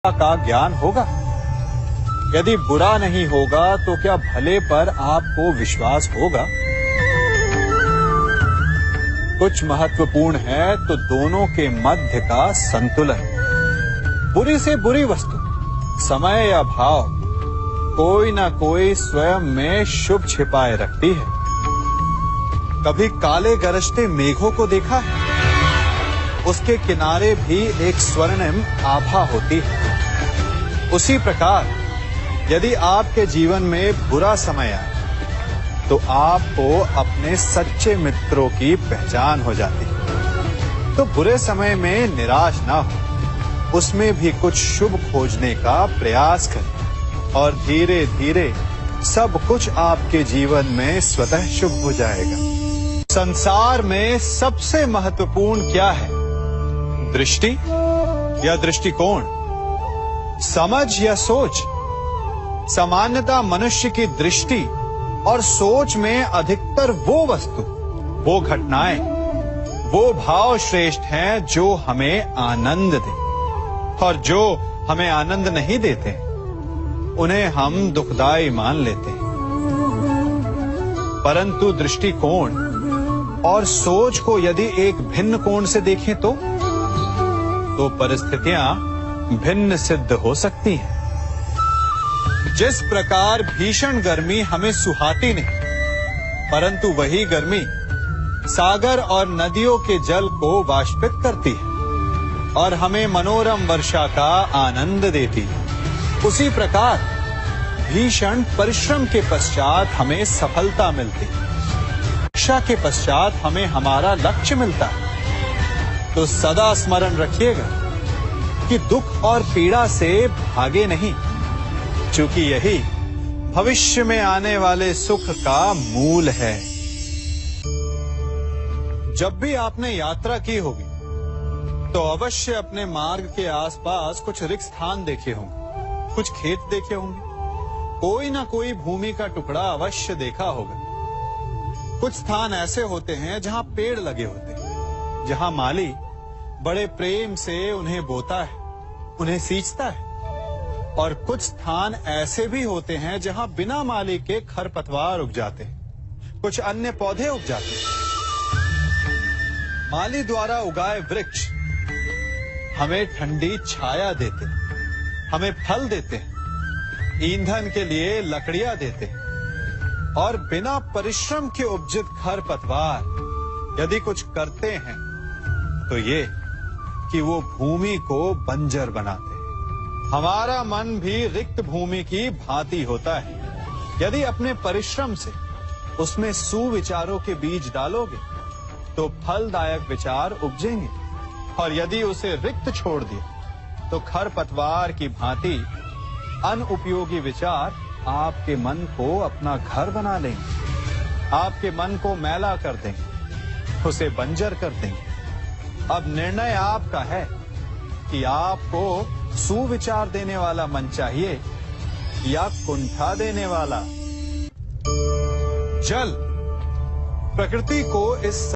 का ज्ञान होगा? यदि बुरा नहीं होगा तो क्या भले पर आपको विश्वास होगा? कुछ महत्वपूर्ण है तो दोनों के मध्य का संतुलन। बुरी से बुरी वस्तु, समय या भाव, कोई ना कोई स्वयं में शुभ छिपाए रखती है। कभी काले गरजते मेघों को देखा है? उसके किनारे भी एक स्वर्णिम आभा होती है। उसी प्रकार यदि आपके जीवन में बुरा समय आए तो आपको अपने सच्चे मित्रों की पहचान हो जाती है। तो बुरे समय में निराश ना हो, उसमें भी कुछ शुभ खोजने का प्रयास करें और धीरे धीरे सब कुछ आपके जीवन में स्वतः शुभ हो जाएगा। संसार में सबसे महत्वपूर्ण क्या है? दृष्टि या दृष्टिकोण, समझ या सोच? सामान्यतः मनुष्य की दृष्टि और सोच में अधिकतर वो वस्तु, वो घटनाएं, वो भाव श्रेष्ठ हैं जो हमें आनंद दे, और जो हमें आनंद नहीं देते उन्हें हम दुखदाई मान लेते हैं। परंतु दृष्टिकोण और सोच को यदि एक भिन्न कोण से देखें तो परिस्थितियां भिन्न सिद्ध हो सकती हैं। जिस प्रकार भीषण गर्मी हमें सुहाती नहीं, परंतु वही गर्मी सागर और नदियों के जल को वाष्पित करती है और हमें मनोरम वर्षा का आनंद देती है, उसी प्रकार भीषण परिश्रम के पश्चात हमें सफलता मिलती है। शिक्षा के पश्चात हमें हमारा लक्ष्य मिलता है। तो सदा स्मरण रखिएगा कि दुख और पीड़ा से भागे नहीं, क्योंकि यही भविष्य में आने वाले सुख का मूल है। जब भी आपने यात्रा की होगी तो अवश्य अपने मार्ग के आसपास कुछ रिक्त स्थान देखे होंगे, कुछ खेत देखे होंगे, कोई ना कोई भूमि का टुकड़ा अवश्य देखा होगा। कुछ स्थान ऐसे होते हैं जहां पेड़ लगे होते हैं, जहां माली बड़े प्रेम से उन्हें बोता है, उन्हें सींचता है। और कुछ स्थान ऐसे भी होते हैं जहां बिना माली के खरपतवार उग जाते हैं, कुछ अन्य पौधे उग जाते हैं। माली द्वारा उगाए वृक्ष हमें ठंडी छाया देते हैं, हमें फल देते हैं, ईंधन के लिए लकड़ियां देते हैं। और बिना परिश्रम के उपजित खरपतवार यदि कुछ करते हैं तो ये कि वो भूमि को बंजर बनाते हैं। हमारा मन भी रिक्त भूमि की भांति होता है। यदि अपने परिश्रम से उसमें सुविचारों के बीज डालोगे तो फलदायक विचार उपजेंगे, और यदि उसे रिक्त छोड़ दिया तो खरपतवार की भांति अनुपयोगी विचार आपके मन को अपना घर बना लेंगे, आपके मन को मैला कर देंगे, उसे बंजर कर देंगे। अब निर्णय आपका है कि आपको सुविचार देने वाला मन चाहिए या कुंठा देने वाला। जल प्रकृति को इस